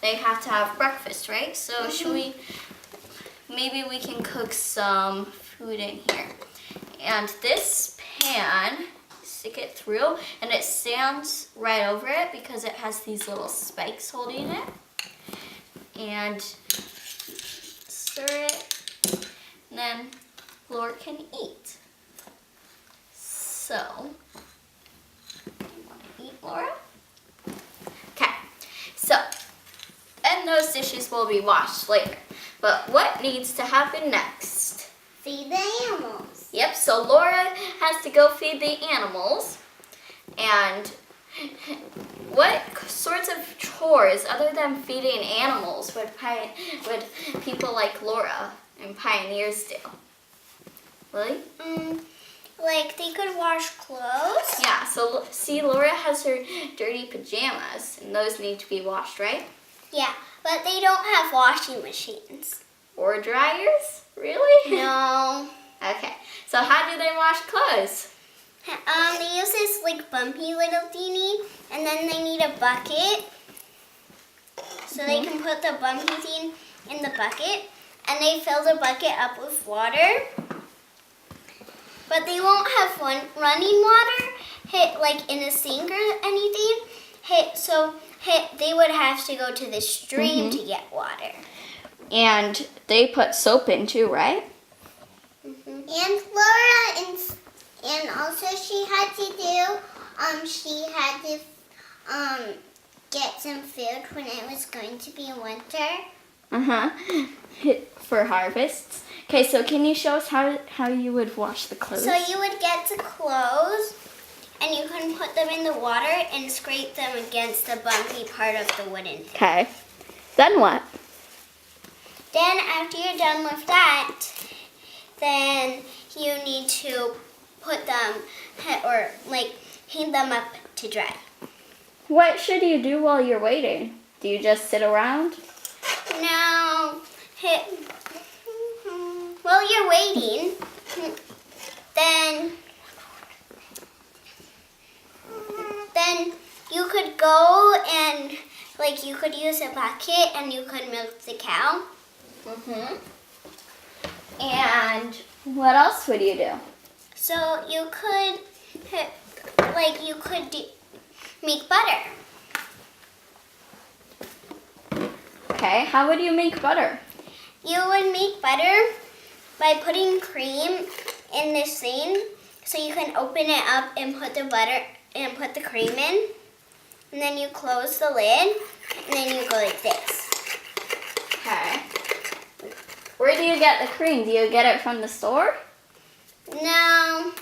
they have to have breakfast, right? So maybe we can cook some food in here. And this pan, stick it through, and it stands right over it because it has these little spikes holding it. And stir it, and then Laura can eat. So, you want to eat, Laura? Okay, so, and those dishes will be washed later. But what needs to happen next? Feed the animals. Yep, so Laura has to go feed the animals. And what sorts of chores other than feeding animals would people like Laura and pioneers do? Lily? Like they could wash clothes. Yeah, so see, Laura has her dirty pajamas, and those need to be washed, right? Yeah, but they don't have washing machines. Or dryers? Really? No. Okay, so how do they wash clothes? They use this like bumpy little thingy, and then they need a bucket. So they can put the bumpy thing in the bucket, and they fill the bucket up with water. But they won't have running water, like in a sink or anything. So they would have to go to the stream to get water. And they put soap in too, right? And Laura, and also she had to get some food when it was going to be winter. For harvests. Okay, so can you show us how you would wash the clothes? So you would get the clothes, and you can put them in the water and scrape them against the bumpy part of the wooden thing. Okay. Then what? Then after you're done with that, then you need to put them, or like hang them up to dry. What should you do while you're waiting? Do you just sit around? No. While you're waiting, then you could go and like you could use a bucket and you could milk the cow. And what else would you do? So you could make butter. Okay, how would you make butter? You would make butter by putting cream in this thing. So you can open it up and put the butter and put the cream in. And then you close the lid and then you go like this. Okay. Where do you get the cream? Do you get it from the store? No.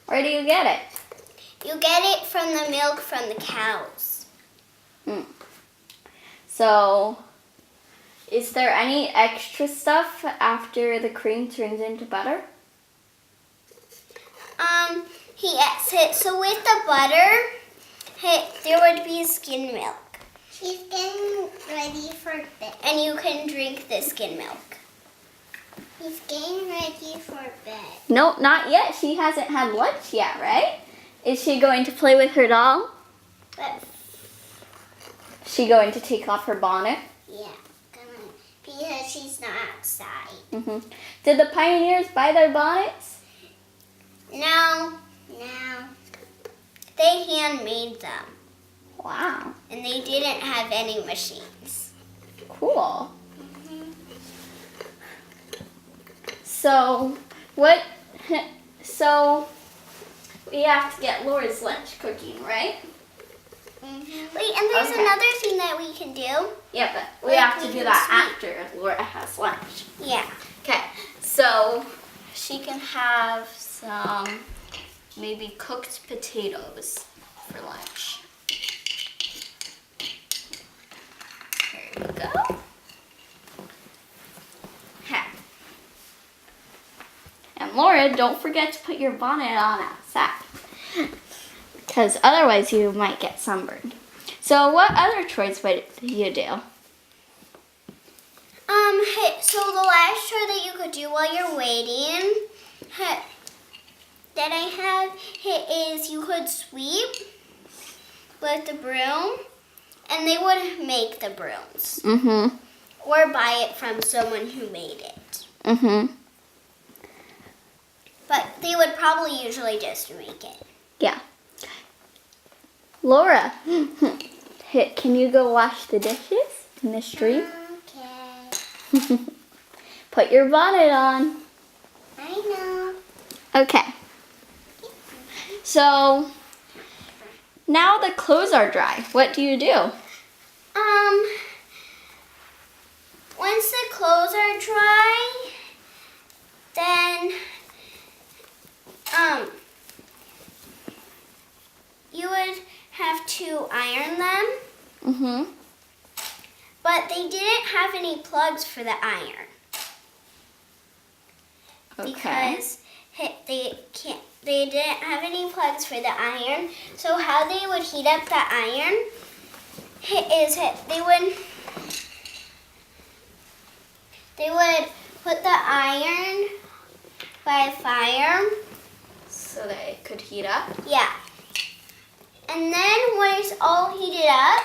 Where do you get it? You get it from the milk from the cows. So, is there any extra stuff after the cream turns into butter? Yes. So with the butter, there would be skim milk. She's getting ready for bed. And you can drink the skim milk. She's getting ready for bed. No, not yet. She hasn't had lunch yet, right? Is she going to play with her doll? But Is she going to take off her bonnet? yeah, because she's not outside. Did the pioneers buy their bonnets? No. They handmade them. Wow. And they didn't have any machines. Cool. So, so we have to get Laura's lunch cooking, right? Wait, and there's another thing that we can do. Yeah, but we have to do that after Laura has lunch. Yeah. Okay, so she can have some maybe cooked potatoes for lunch. Here you go. And Laura, don't forget to put your bonnet on outside, because otherwise you might get sunburned. So what other chores would you do? So the last chore that you could do while you're waiting, that I have, is you could sweep with the broom, and they would make the brooms. Mm-hmm. Or buy it from someone who made it. Mm-hmm. But they would probably usually just make it. Yeah. Laura, can you go wash the dishes in the street? Okay. Put your bonnet on. I know. Okay. So, now the clothes are dry. What do you do? Once the clothes are dry, then you would have to iron them. Mm-hmm. But they didn't have any plugs for the iron. Okay. Because they didn't have any plugs for the iron. So how they would heat up the iron is they would put the iron by fire. So that it could heat up? Yeah. And then when it's all heated up,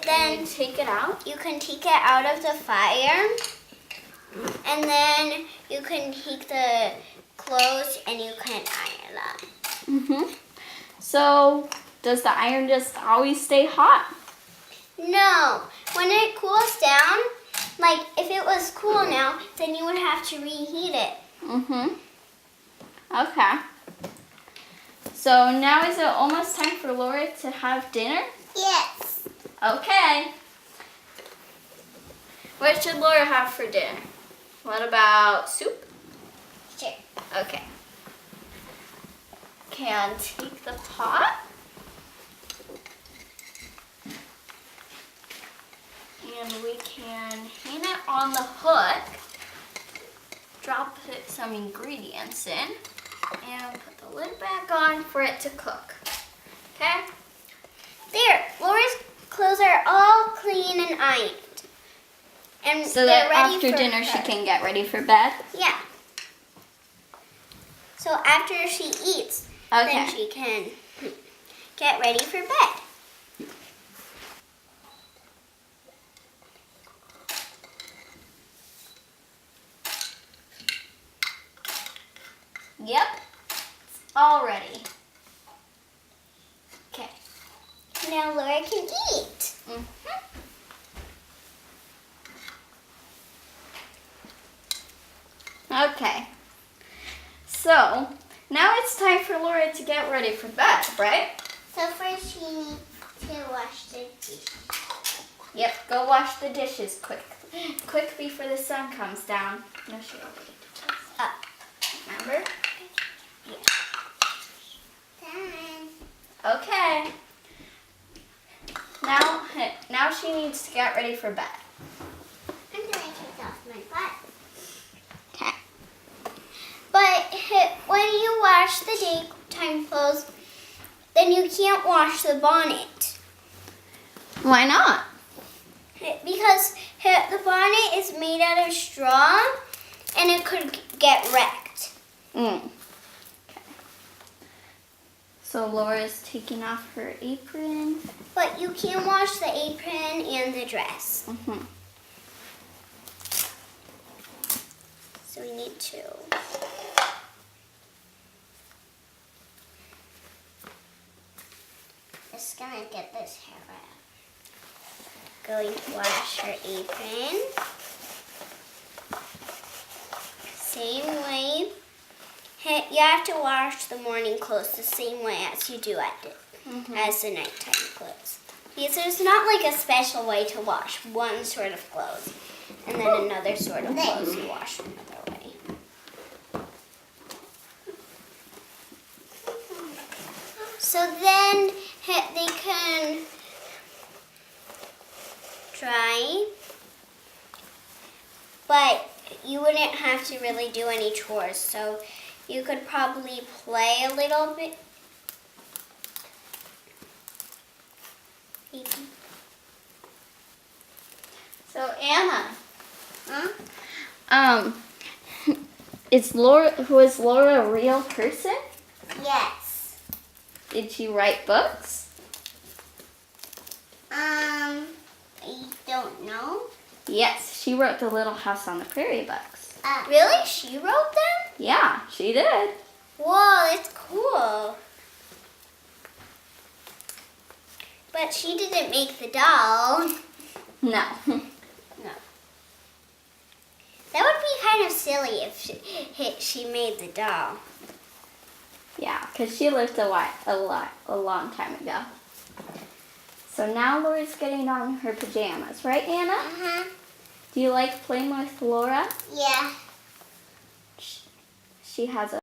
then you take it out? you can take it out of the fire. And then you can take the clothes and you can iron them. Mm-hmm. So, does the iron just always stay hot? No. When it cools down, like if it was cool now, then you would have to reheat it. Mm-hmm. Okay. So now is it almost time for Laura to have dinner? Yes. Okay. What should Laura have for dinner? What about soup? Sure. Okay. Can take the pot. And we can hang it on the hook. Drop some ingredients in. And put the lid back on for it to cook. Okay? There. Laura's clothes are all clean and ironed. And So they're that ready after for dinner she her. can get ready for bed? Yeah. So after she eats, Okay. then she can get ready for bed. Yep. It's all ready. Okay. Now Laura can eat. Mm-hmm. Okay. So, now it's time for Laura to get ready for bed, right? So first she needs to wash the dishes. Yep, go wash the dishes quick. Quick before the sun comes down. No, she already did this. Up. Remember? Done. Okay. Now she needs to get ready for bed. I'm gonna take off my butt. Okay. But when you wash the daytime clothes, then you can't wash the bonnet. Why not? Because the bonnet is made out of straw and it could get wrecked. Okay. So Laura's taking off her apron. But you can wash the apron and the dress. Mm-hmm. So we need to. Just gonna get this hair out. Going to wash her apron. Same way. You have to wash the morning clothes the same way as you do as the nighttime clothes. Because there's not like a special way to wash one sort of clothes and then another sort of clothes you wash another way. So then they can dry, but you wouldn't have to really do any chores. So you could probably play a little bit. Maybe. So Anna, Huh? was Laura a real person? Yes. Did she write books? don't know. Yes, she wrote the Little House on the Prairie books. Really? She wrote them? Yeah, she did. Whoa, that's cool. But she didn't make the doll. No. No. That would be kind of silly if she made the doll. Yeah, because she lived a long time ago. So now Laura's getting on her pajamas, right, Anna? Uh-huh. Do you like playing with Laura? Yeah. She has a